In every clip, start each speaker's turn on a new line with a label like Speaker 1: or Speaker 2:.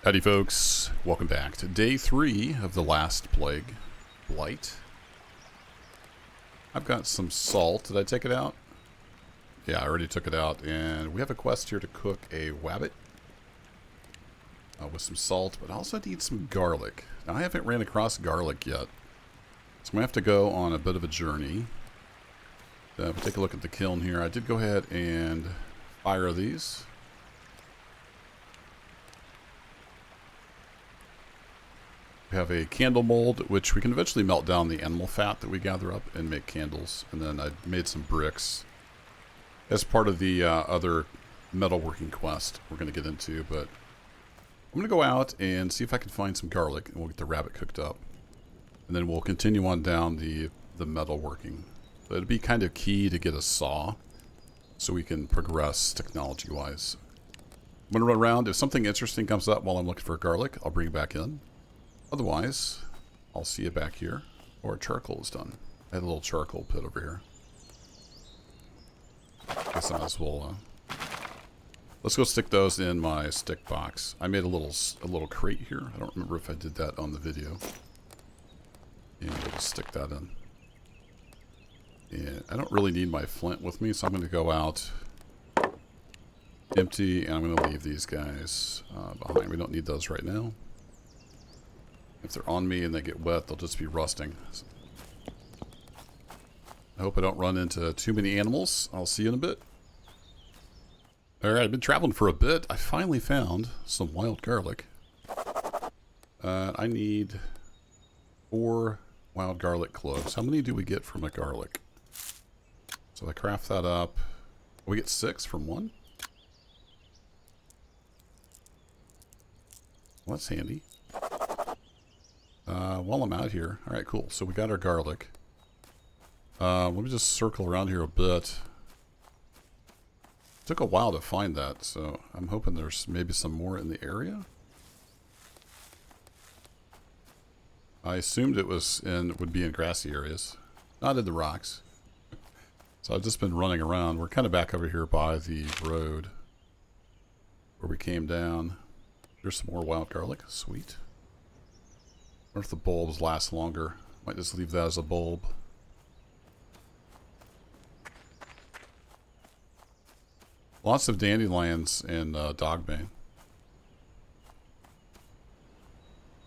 Speaker 1: Howdy folks, welcome back to day 3 of the last plague, Blight. I've got some salt. Did I take it out? Yeah, I already took it out, and we have a quest here to cook a wabbit with some salt, but I also need some garlic. Now, I haven't ran across garlic yet, so I'm going to have to go on a bit of a journey. We'll take a look at the kiln here. I did go ahead and fire these. We have a candle mold, which we can eventually melt down the animal fat that we gather up and make candles. And then I made some bricks as part of the other metalworking quest we're going to get into. But I'm going to go out and see if I can find some garlic, and we'll get the rabbit cooked up. And then we'll continue on down the metalworking. So it'd be kind of key to get a saw so we can progress technology-wise. I'm going to run around. If something interesting comes up while I'm looking for garlic, I'll bring it back in. Otherwise, I'll see you back here. Or charcoal is done. I had a little charcoal pit over here. Guess I might as well. Let's go stick those in my stick box. I made a little crate here. I don't remember if I did that on the video. And we'll just stick that in. And I don't really need my flint with me, so I'm going to go out empty, and I'm going to leave these guys behind. We don't need those right now. If they're on me and they get wet, they'll just be rusting. I hope I don't run into too many animals. I'll see you in a bit. Alright, I've been traveling for a bit. I finally found some wild garlic. I need 4 wild garlic cloves. How many do we get from a garlic? So I craft that up. We get 6 from 1. Well, that's handy. While I'm out here, alright, cool. So we got our garlic. Let me just circle around here a bit. Took a while to find that, so I'm hoping there's maybe some more in the area. I assumed it would be in grassy areas, not in the rocks. So I've just been running around. We're kind of back over here by the road where we came down. There's some more wild garlic. Sweet. I wonder if the bulbs last longer. Might just leave that as a bulb. Lots of dandelions and dogbane.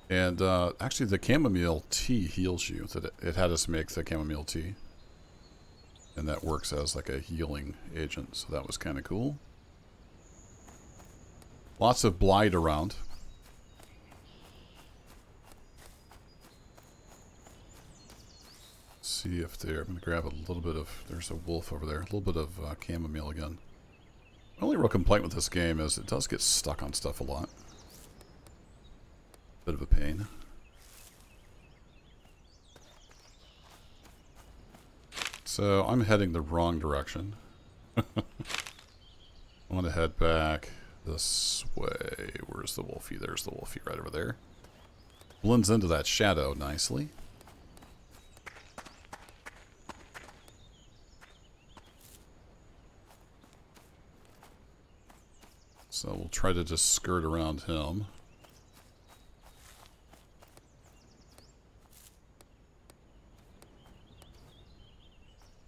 Speaker 1: And actually the chamomile tea heals you. It had us make the chamomile tea. And that works as like a healing agent. So that was kind of cool. Lots of blight around. See if there. I'm going to grab a little bit of. There's a wolf over there. A little bit of chamomile again. My only real complaint with this game is it does get stuck on stuff a lot. Bit of a pain. So I'm heading the wrong direction. I want to head back this way. Where's the wolfie? There's the wolfie right over there. Blends into that shadow nicely. So we'll try to just skirt around him.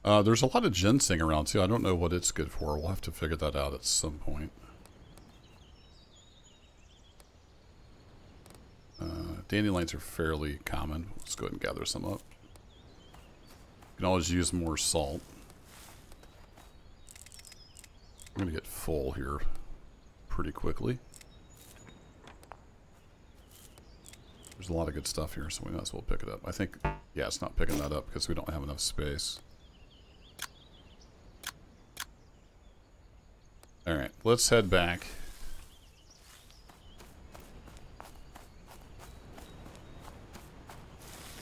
Speaker 1: There's a lot of ginseng around too. I don't know what it's good for. We'll have to figure that out at some point. Dandelions are fairly common. Let's go ahead and gather some up. You can always use more salt. I'm going to get full here pretty quickly. There's a lot of good stuff here, so we might as well pick it up. I think, yeah, it's not picking that up because we don't have enough space. Alright, let's head back.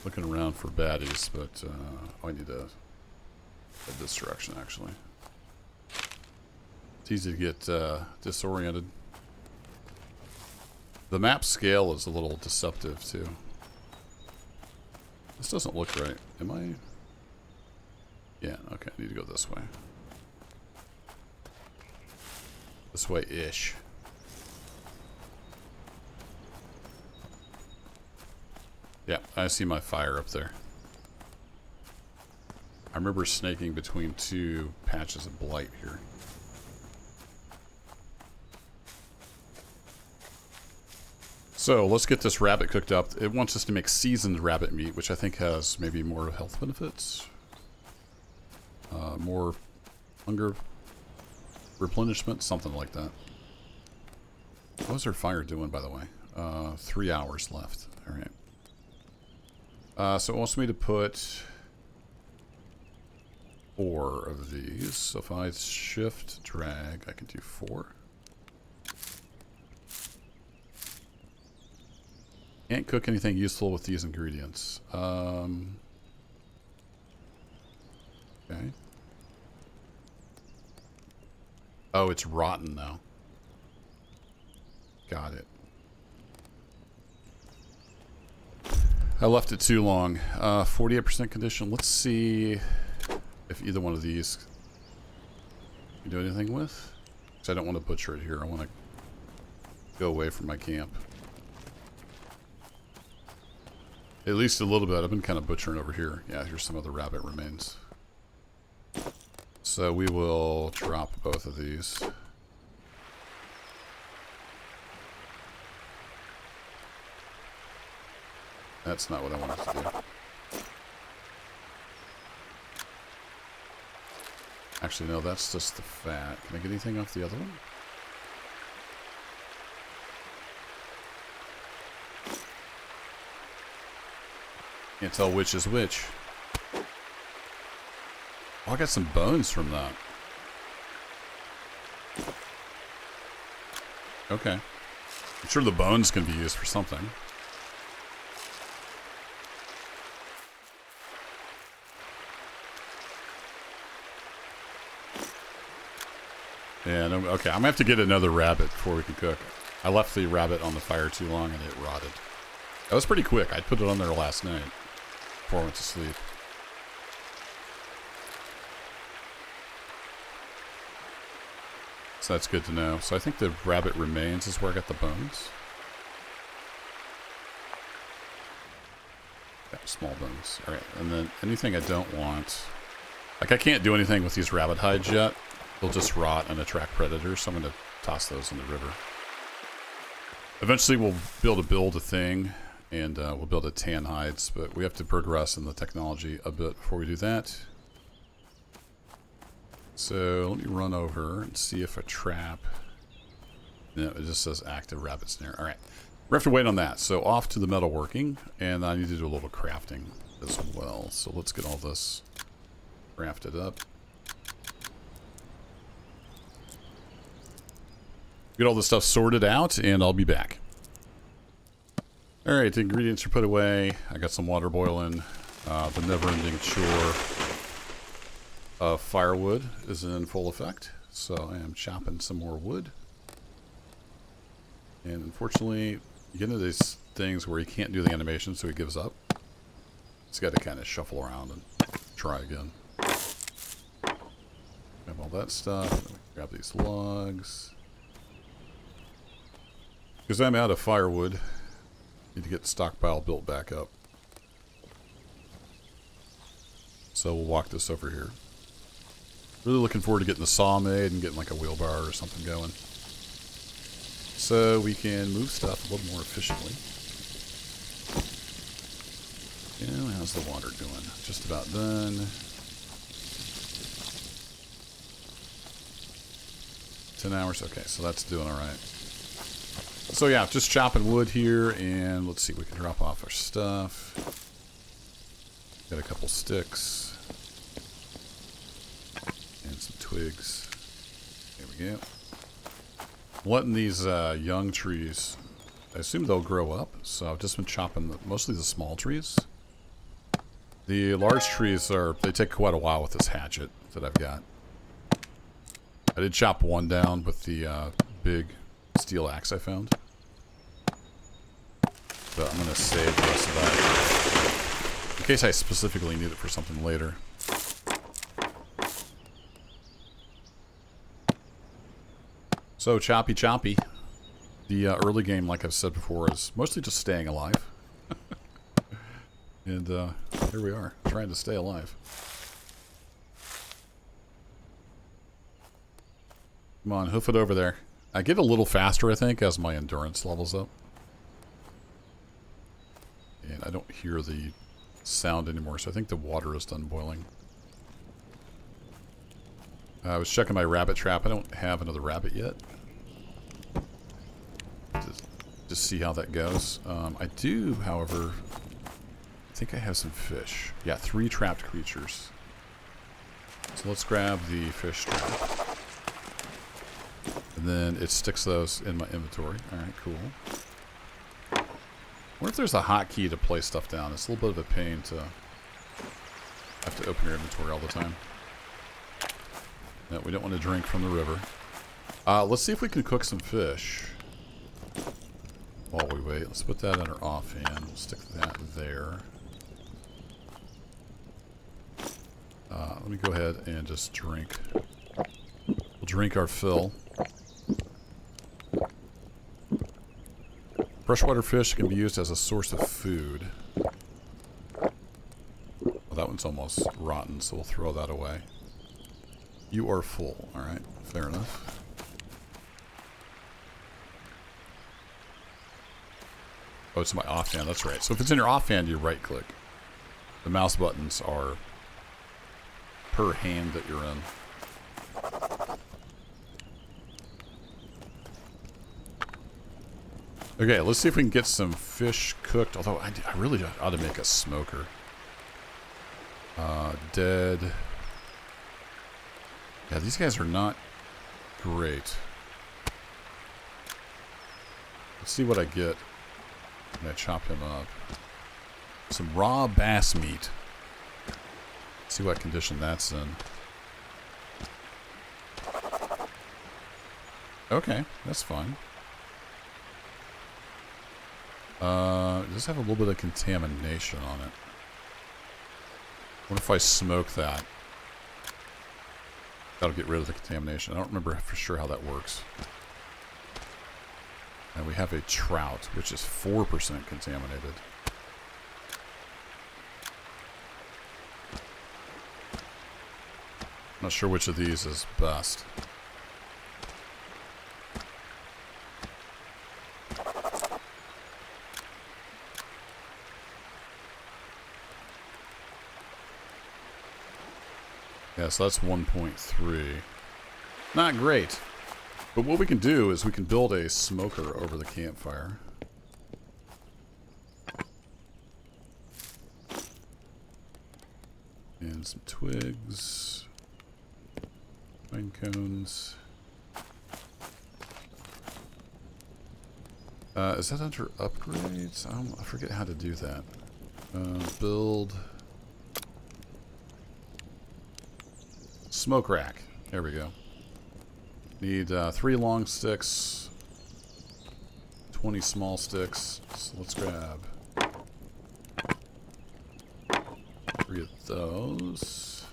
Speaker 1: Looking around for baddies, but I need to head this direction, actually. It's easy to get disoriented. The map scale is a little deceptive, too. This doesn't look right. Am I? Yeah, okay, I need to go this way. This way-ish. Yeah, I see my fire up there. I remember snaking between two patches of blight here. So let's get this rabbit cooked up. It wants us to make seasoned rabbit meat, which I think has maybe more health benefits. More hunger replenishment, something like that. How's our fire doing, by the way? 3 hours left. All right. So it wants me to put 4 of these. So if I shift, drag, I can do 4. Can't cook anything useful with these ingredients. Okay. Oh, it's rotten now. Got it. I left it too long. 48% condition. Let's see if either one of these you do anything with. Because I don't want to butcher it here. I want to go away from my camp. At least a little bit. I've been kind of butchering over here. Yeah, here's some of the rabbit remains. So we will drop both of these. That's not what I wanted to do. Actually, no, that's just the fat. Can I get anything off the other one? Can't tell which is which. Oh, I got some bones from that. Okay. I'm sure the bones can be used for something. And okay, I'm gonna have to get another rabbit before we can cook. I left the rabbit on the fire too long and it rotted. That was pretty quick. I put it on there last night before I went to sleep. So that's good to know. So I think the rabbit remains is where I got the bones. Yeah, small bones. Alright, and then anything I don't want. Like I can't do anything with these rabbit hides yet. They'll just rot and attract predators, so I'm going to toss those in the river. Eventually we'll be able to build a thing, and we'll build a tan hides, but we have to progress in the technology a bit before we do that. So let me run over and see if a trap... No, it just says active rabbit snare. Alright, we have to wait on that. So off to the metalworking, and I need to do a little crafting as well. So let's get all this crafted up. Get all this stuff sorted out, and I'll be back. Alright, the ingredients are put away. I got some water boiling. The never-ending chore of firewood is in full effect. So I am chopping some more wood. And unfortunately, you get into these things where you can't do the animation, so he gives up. He's got to kind of shuffle around and try again. Grab all that stuff. Grab these logs. Because I'm out of firewood. Need to get the stockpile built back up. So we'll walk this over here. Really looking forward to getting the saw made and getting like a wheelbarrow or something going. So we can move stuff a little more efficiently. Yeah, how's the water doing? Just about done. 10 hours. Okay, so that's doing alright. So yeah, just chopping wood here, and let's see, we can drop off our stuff. Got a couple sticks. And some twigs. There we go. Letting these young trees, I assume they'll grow up, so I've just been chopping mostly the small trees. The large trees they take quite a while with this hatchet that I've got. I did chop one down with the big steel axe I found. But I'm going to save the rest of that in case I specifically need it for something later. So, choppy choppy. The early game, like I've said before, is mostly just staying alive. And here we are, trying to stay alive. Come on, hoof it over there. I get a little faster, I think, as my endurance levels up. And I don't hear the sound anymore, so I think the water is done boiling. I was checking my rabbit trap. I don't have another rabbit yet. Just see how that goes. I do, however, I think I have some fish. Yeah, 3 trapped creatures. So let's grab the fish trap. And then it sticks those in my inventory. Alright, cool. I wonder if there's a hotkey to place stuff down. It's a little bit of a pain to have to open your inventory all the time. No, we don't want to drink from the river. Let's see if we can cook some fish while we wait. Let's put that in our offhand. We'll stick that there. Let me go ahead and just drink. We'll drink our fill. Freshwater fish can be used as a source of food. Well, that one's almost rotten, so we'll throw that away. You are full. Alright, fair enough. Oh, it's my offhand. That's right. So if it's in your offhand, you right-click. The mouse buttons are per hand that you're in. Okay, let's see if we can get some fish cooked. Although, I really ought to make a smoker. Dead. Yeah, these guys are not great. Let's see what I get when I chop him up. Some raw bass meat. See what condition that's in. Okay, that's fine. It does have a little bit of contamination on it. What if I smoke that? That'll get rid of the contamination. I don't remember for sure how that works. And we have a trout, which is 4% contaminated. Not sure which of these is best. Yeah, so that's 1.3. Not great. But what we can do is we can build a smoker over the campfire. And some twigs. Pine cones. Is that under upgrades? I forget how to do that. Build. Smoke rack. There we go. Need 3 long sticks, 20 small sticks. So let's grab 3 of those.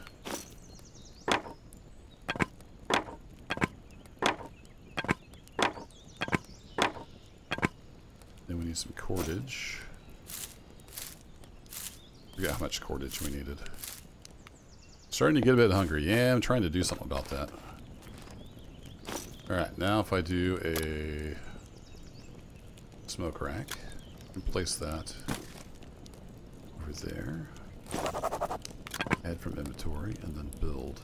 Speaker 1: Then we need some cordage. I forget how much cordage we needed. Starting to get a bit hungry. Yeah, I'm trying to do something about that. Alright, now if I do a smoke rack, and place that over there. Add from inventory, and then build.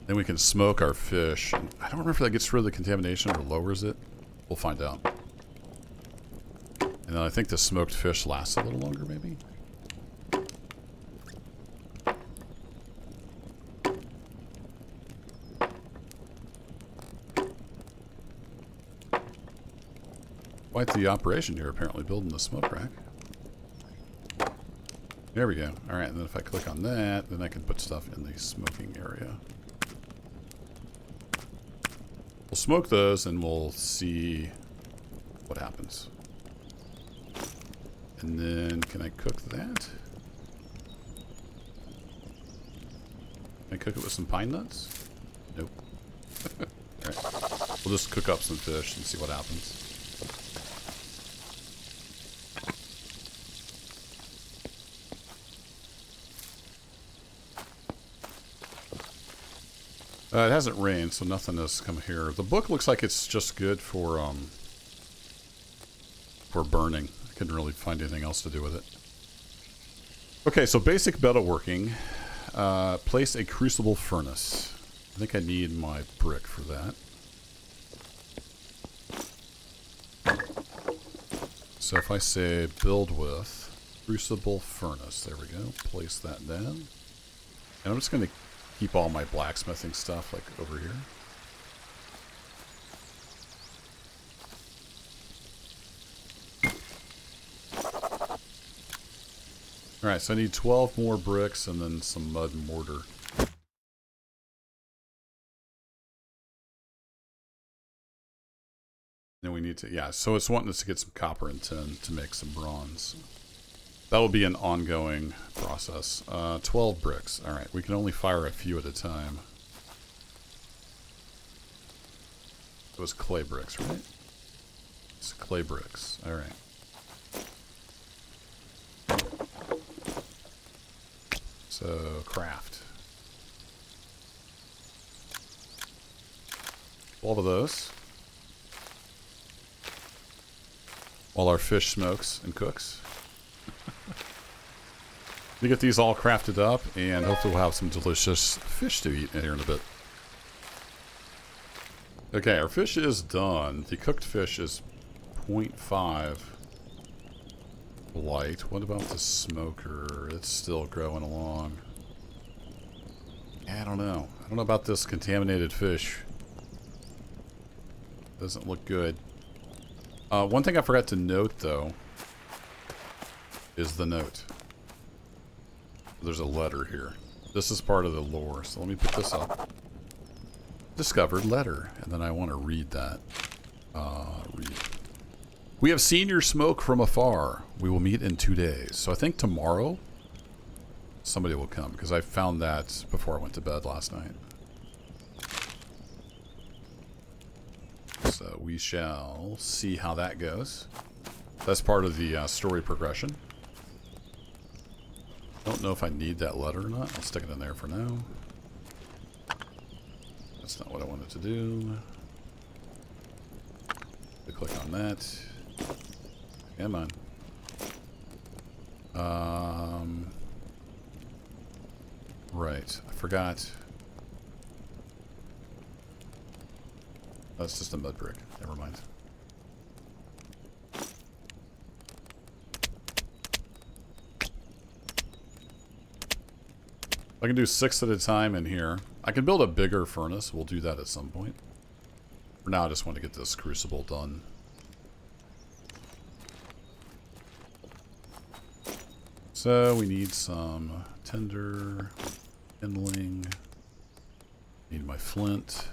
Speaker 1: Then we can smoke our fish. And I don't remember if that gets rid of the contamination or lowers it. We'll find out. And then I think the smoked fish lasts a little longer, maybe? Quite the operation here, apparently, building the smoke rack. There we go. Alright, and then if I click on that, then I can put stuff in the smoking area. We'll smoke those and we'll see what happens. And then, can I cook that? Can I cook it with some pine nuts? Nope. Alright. We'll just cook up some fish and see what happens. It hasn't rained, so nothing has come here. The book looks like it's just good for burning. I couldn't really find anything else to do with it. Okay, so basic metalworking. Place a crucible furnace. I think I need my brick for that. So if I say build with crucible furnace, there we go. Place that down. And I'm just going to keep all my blacksmithing stuff like over here. Alright, so I need 12 more bricks and then some mud and mortar. Then we need to, yeah, so it's wanting us to get some copper and tin to make some bronze. That will be an ongoing process. 12 bricks. Alright, we can only fire a few at a time. It was clay bricks, right? It's clay bricks. Alright. So, craft. 12 of those. While our fish smokes and cooks. We get these all crafted up, and hopefully we'll have some delicious fish to eat here in a bit. Okay, our fish is done. The cooked fish is 0.5 Blight. What about the smoker? It's still growing along. I don't know. I don't know about this contaminated fish. Doesn't look good. One thing I forgot to note, though, is the note. There's a letter here. This is part of the lore, so let me put this up. Discovered letter, and then I want to read that. Read. We have seen your smoke from afar. We will meet in 2 days. So I think tomorrow somebody will come, because I found that before I went to bed last night. So we shall see how that goes. That's part of the story progression. Don't know if I need that letter or not. I'll stick it in there for now. That's not what I wanted to do. Click on that. Come on. Right. I forgot. That's just a mud brick. Never mind. I can do 6 at a time in here. I can build a bigger furnace. We'll do that at some point. For now, I just want to get this crucible done. So we need some tinder, kindling. Need my flint.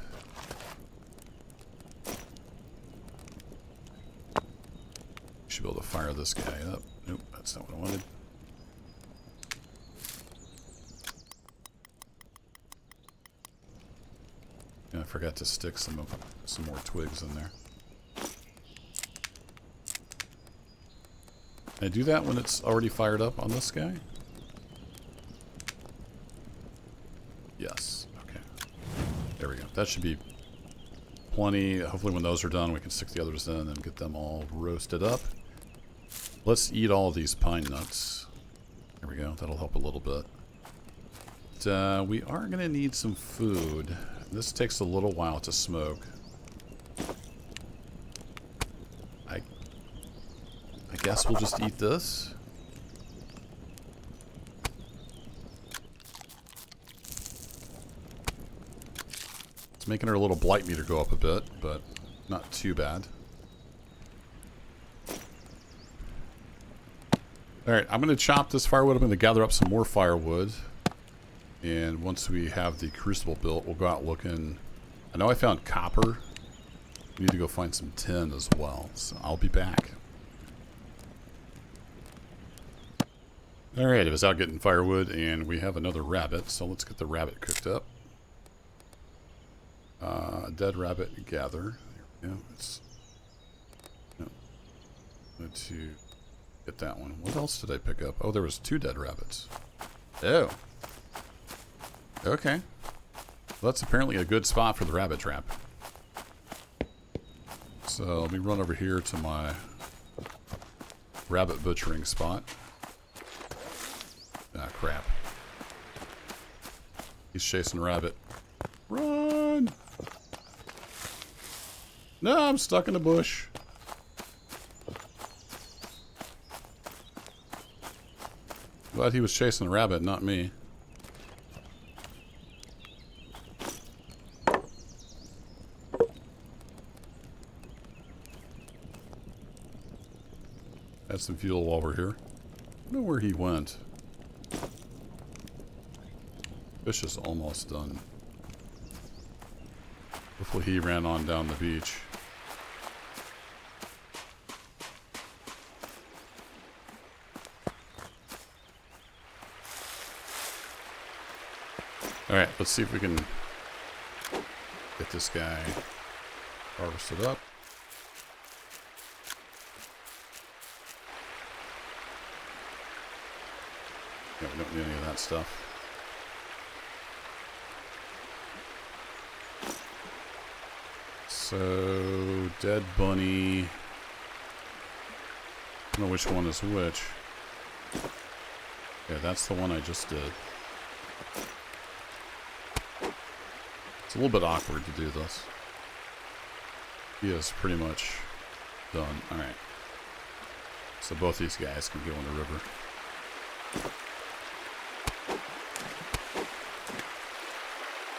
Speaker 1: Should be able to fire this guy up. Nope, that's not what I wanted. Yeah, I forgot to stick some more twigs in there. Can I do that when it's already fired up on this guy? Yes. Okay. There we go. That should be plenty. Hopefully when those are done, we can stick the others in and get them all roasted up. Let's eat all of these pine nuts. There we go. That'll help a little bit. But, we are going to need some food. This takes a little while to smoke. I guess we'll just eat this. It's making our little blight meter go up a bit, but not too bad. Alright, I'm going to chop this firewood. I'm going to gather up some more firewood. And once we have the crucible built, we'll go out looking. I know I found copper. We need to go find some tin as well. So I'll be back. Alright, I was out getting firewood and we have another rabbit. So let's get the rabbit cooked up. Dead rabbit gather. There we go. Let's get that one. What else did I pick up? Oh, there was 2 dead rabbits. Oh. Okay. Well, that's apparently a good spot for the rabbit trap. So let me run over here to my rabbit butchering spot. Ah, crap. He's chasing a rabbit. Run! No, I'm stuck in the bush. Glad he was chasing a rabbit, not me. Add some fuel while we're here. I don't know where he went. Fish is almost done. Hopefully he ran on down the beach. Alright, let's see if we can get this guy harvested up. Yeah, we don't need any of that stuff. So, dead bunny. I don't know which one is which. Yeah, that's the one I just did. It's a little bit awkward to do this. He is pretty much done. Alright. So both these guys can go in the river.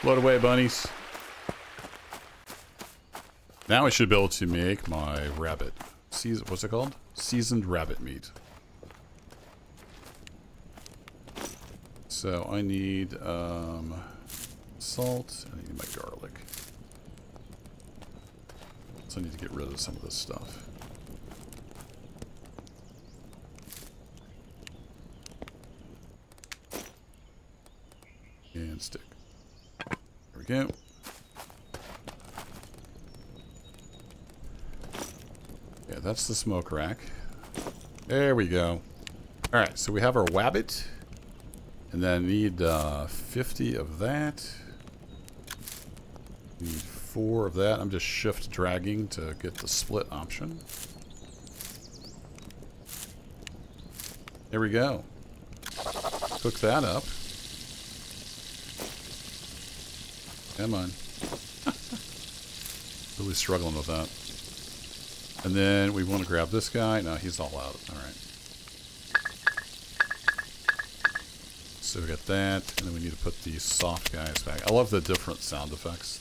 Speaker 1: Float away, bunnies. Now I should be able to make my rabbit. What's it called? Seasoned rabbit meat. So I need salt, and I need my garlic. So I need to get rid of some of this stuff. And stick. There we go. Yeah, that's the smoke rack. There we go. Alright, so we have our wabbit. And then I need 50 of that. Need 4 of that. I'm just shift dragging to get the split option. There we go. Cook that up. Come on. Really struggling with that. And then we want to grab this guy. No, he's all out. Alright. So we got that, and then we need to put these soft guys back. I love the different sound effects.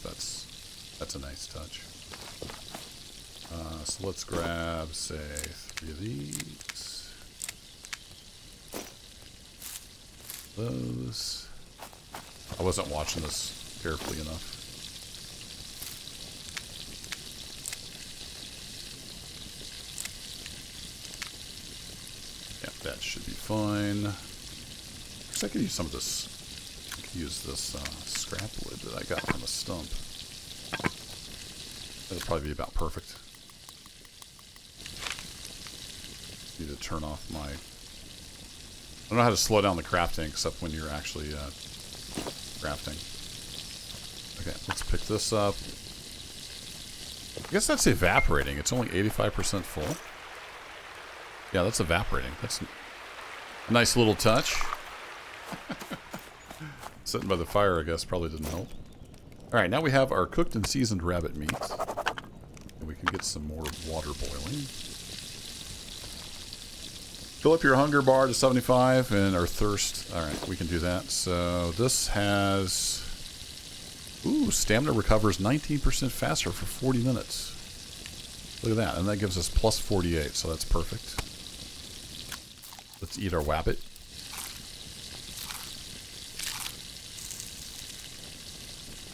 Speaker 1: That's a nice touch. So let's grab, say, 3 of these. Those. I wasn't watching this carefully enough. Yeah, that should be fine. I could use some of this. I could use this scrap wood that I got from a stump. That'll probably be about perfect. Need to turn off my... I don't know how to slow down the crafting except when you're actually crafting. Okay, let's pick this up. I guess that's evaporating. It's only 85% full. Yeah, that's evaporating. That's a nice little touch. Sitting by the fire, I guess, probably didn't help. Alright, now we have our cooked and seasoned rabbit meat. And we can get some more water boiling. Fill up your hunger bar to 75 and our thirst. Alright, we can do that. So this has... Ooh, stamina recovers 19% faster for 40 minutes. Look at that. And that gives us plus 48, so that's perfect. Let's eat our wabbit.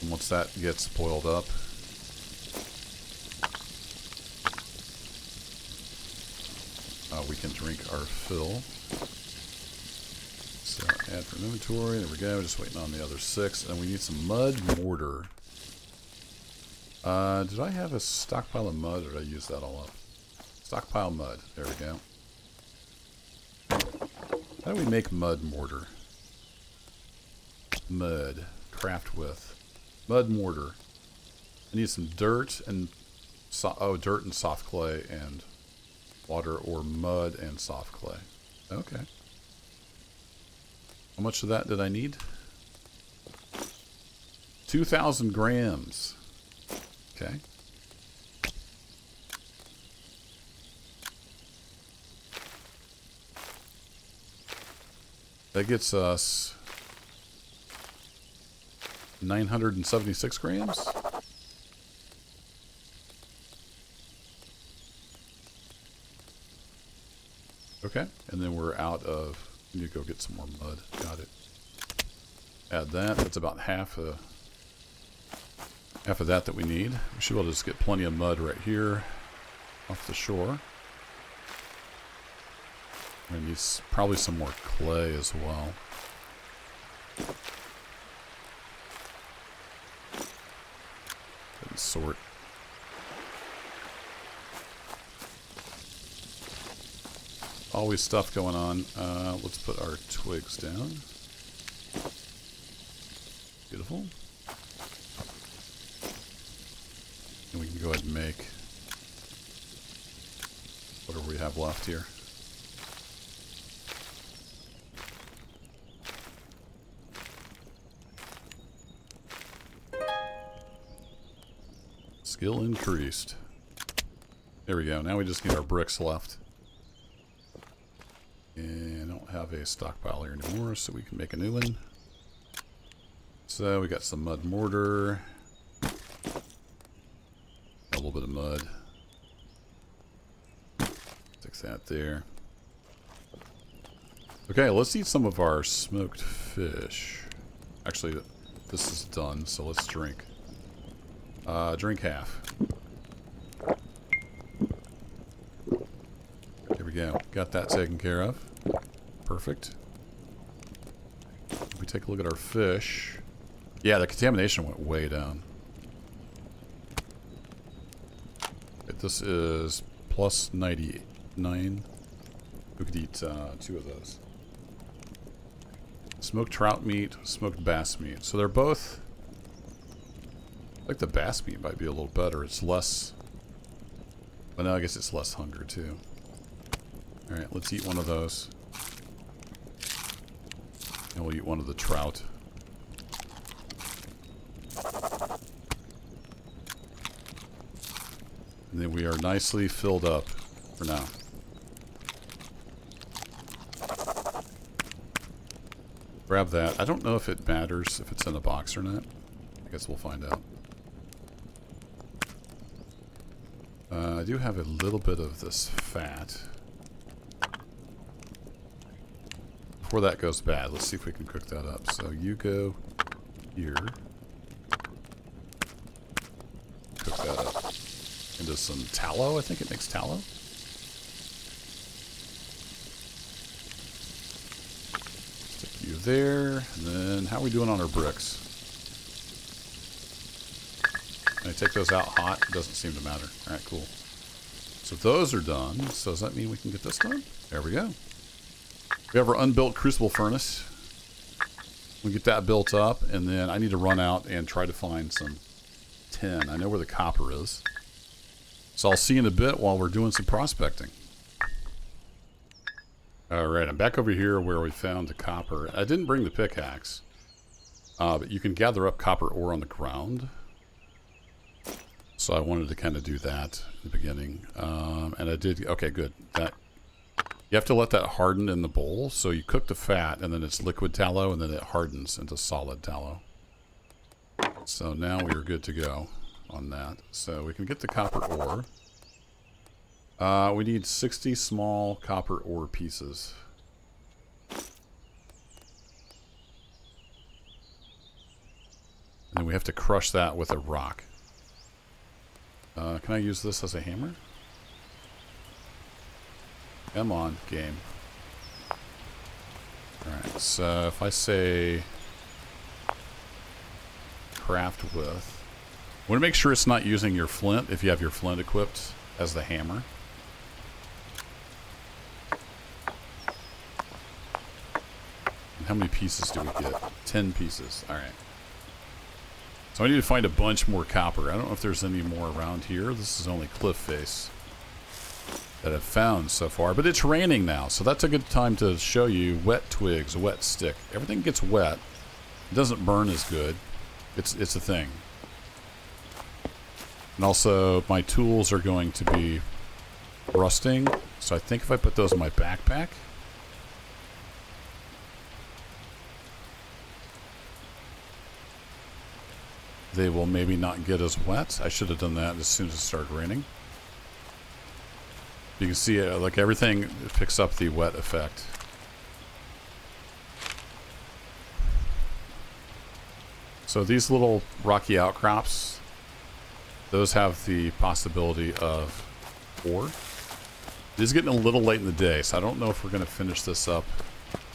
Speaker 1: And once that gets boiled up, we can drink our fill. So add from inventory. There we go. Just waiting on the other 6. And we need some mud mortar. Did I have a stockpile of mud, or did I use that all up? Stockpile mud. There we go. How do we make mud mortar? Mud. Craft with. Mud mortar. I need some dirt and dirt and soft clay and water, or mud and soft clay. Okay. How much of that did I need? 2,000 grams. Okay. That gets us 976 grams. Okay, and then we're out of... We need to go get some more mud. Got it. Add that. That's about half of that we need. We should be able to just get plenty of mud right here off the shore. We need probably some more clay as well. And sort. Always stuff going on. Let's put our twigs down. Beautiful. And we can go ahead and make whatever we have left here. Skill increased. There we go. Now we just need our bricks left. And I don't have a stockpile here anymore, so we can make a new one. So we got some mud mortar. A little bit of mud. Stick that there. Okay, let's eat some of our smoked fish. Actually, this is done, so let's drink. Drink half. There we go. Got that taken care of. Perfect. If we take a look at our fish. Yeah, the contamination went way down. This is plus 99. We could eat 2 of those. Smoked trout meat, smoked bass meat. So they're both... I think the bass meat might be a little better. It's less... But now I guess it's less hunger too. Alright, let's eat one of those. And we'll eat one of the trout. And then we are nicely filled up for now. Grab that. I don't know if it matters if it's in a box or not. I guess we'll find out. I do have a little bit of this fat. Before that goes bad, let's see if we can cook that up. So you go here. Cook that up into some tallow. I think it makes tallow. Stick you there. And then how are we doing on our bricks? Can I take those out hot? It doesn't seem to matter. Alright, cool. So those are done. So does that mean we can get this done? There we go. We have our unbuilt Crucible furnace. We get that built up, and then I need to run out and try to find some tin. I know where the copper is. So I'll see you in a bit while we're doing some prospecting. Alright, I'm back over here where we found the copper. I didn't bring the pickaxe. But you can gather up copper ore on the ground. So I wanted to kind of do that in the beginning. And I did. Okay, good. That you have to let that harden in the bowl. So you cook the fat, and then it's liquid tallow, and then it hardens into solid tallow. So now we are good to go on that. So we can get the copper ore. We need 60 small copper ore pieces. And then we have to crush that with a rock. Can I use this as a hammer? Come on, game. Alright, so if I say craft with, I want to make sure it's not using your flint if you have your flint equipped as the hammer. And how many pieces do we get? 10 pieces. Alright. So I need to find a bunch more copper. I don't know if there's any more around here. This is only cliff face that I've found so far. But it's raining now, so that's a good time to show you wet twigs, a wet stick. Everything gets wet. It doesn't burn as good. It's a thing. And also, my tools are going to be rusting. So I think if I put those in my backpack, they will maybe not get as wet. I should have done that as soon as it started raining. You can see like everything picks up the wet effect. So these little rocky outcrops, those have the possibility of ore. It is getting a little late in the day, so I don't know if we're going to finish this up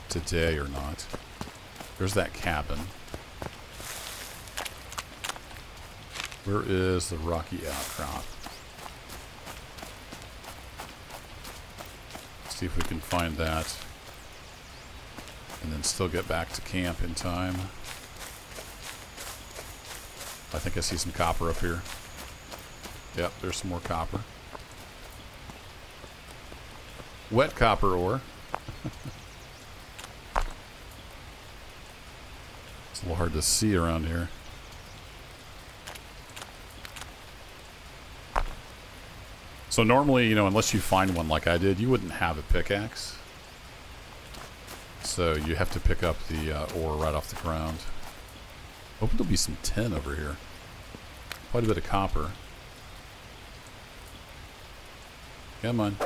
Speaker 1: today or not. There's that cabin. Where is the rocky outcrop? See if we can find that. And then still get back to camp in time. I think I see some copper up here. Yep, there's some more copper. Wet copper ore. It's a little hard to see around here. So normally, you know, unless you find one like I did, you wouldn't have a pickaxe. So you have to pick up the ore right off the ground. Hoping there'll be some tin over here. Quite a bit of copper. Come on.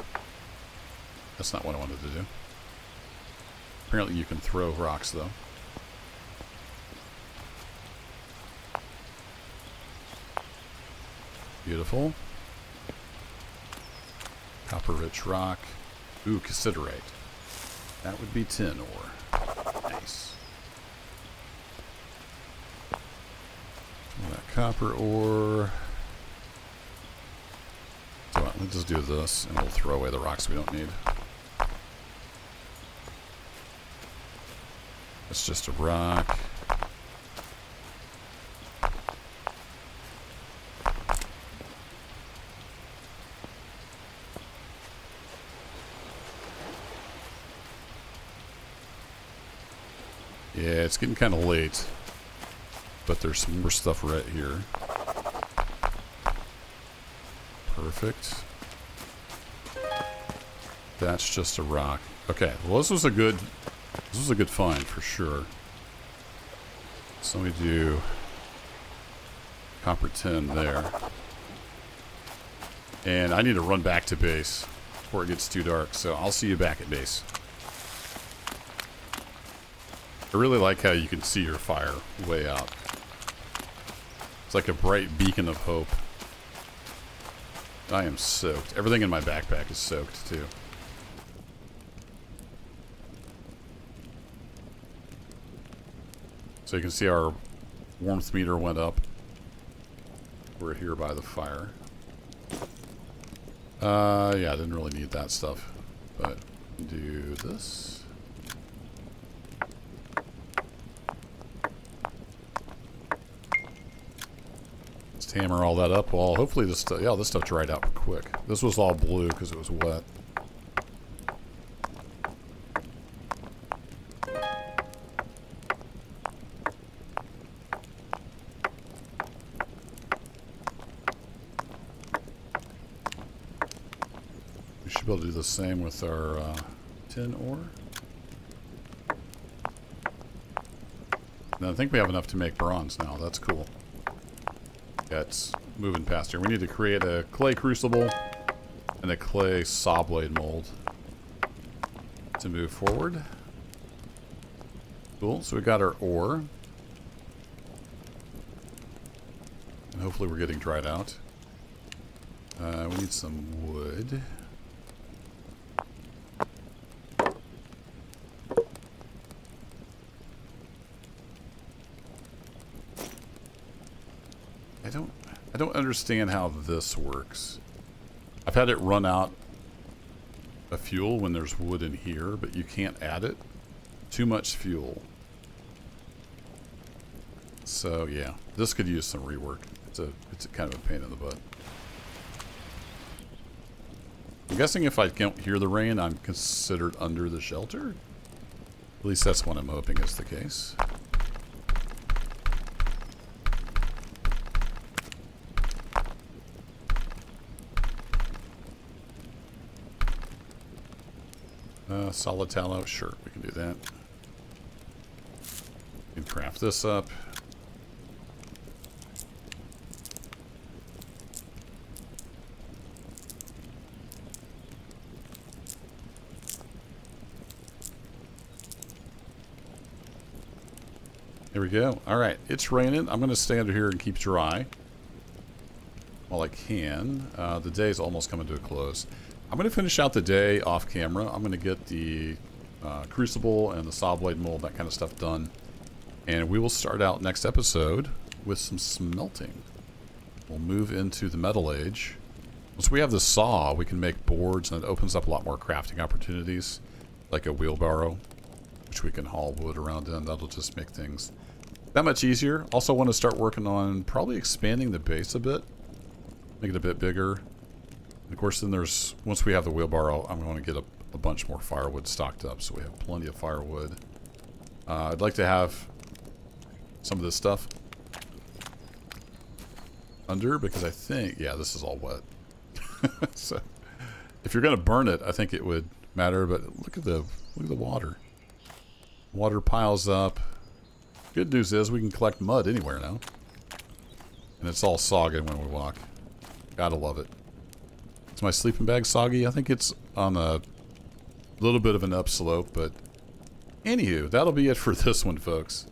Speaker 1: That's not what I wanted to do. Apparently you can throw rocks, though. Beautiful. Copper-rich rock. Ooh, cassiterite. That would be tin ore. Nice. Some of that copper ore. So let's just do this, and we'll throw away the rocks we don't need. It's just a rock. Yeah, it's getting kind of late, but there's some more stuff right here. Perfect. That's just a rock. Okay, well this was a good find for sure. So we do copper tin there. And I need to run back to base before it gets too dark, so I'll see you back at base. I really like how you can see your fire way out. It's like a bright beacon of hope. I am soaked. Everything in my backpack is soaked too. So you can see our warmth meter went up. We're here by the fire. Yeah, I didn't really need that stuff. But do this. Let's hammer all that up. Well, hopefully this stuff, yeah, this stuff dried out quick. This was all blue because it was wet. We should be able to do the same with our tin ore. And I think we have enough to make bronze now. That's cool. Yeah, it's moving past here. We need to create a clay crucible and a clay saw blade mold to move forward. Cool. So we got our ore. And hopefully we're getting dried out. We need some wood. I don't understand how this works. I've had it run out of fuel when there's wood in here, but you can't add it. Too much fuel. So yeah, this could use some rework. It's a kind of a pain in the butt. I'm guessing if I can't hear the rain, I'm considered under the shelter. At least that's what I'm hoping is the case. Solid tallow, sure, we can do that. We can craft this up. There we go. All right, it's raining. I'm going to stay under here and keep dry while I can. The day's almost coming to a close. I'm going to finish out the day off camera. I'm going to get the Crucible and the saw blade mold, that kind of stuff done. And we will start out next episode with some smelting. We'll move into the metal age. Once we have the saw, we can make boards, and it opens up a lot more crafting opportunities, like a wheelbarrow, which we can haul wood around in. That'll just make things that much easier. Also want to start working on probably expanding the base a bit, make it a bit bigger. And of course, then there's, once we have the wheelbarrow, I'm going to get a bunch more firewood stocked up, so we have plenty of firewood. I'd like to have some of this stuff under, because I think, yeah, this is all wet. So if you're going to burn it, I think it would matter, but look at the water. Water piles up. Good news is we can collect mud anywhere now. And it's all soggy when we walk. Gotta love it. Is my sleeping bag soggy? I think it's on a little bit of an upslope, but anywho, that'll be it for this one, folks.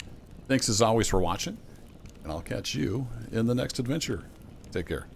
Speaker 1: Thanks as always for watching, and I'll catch you in the next adventure. Take care.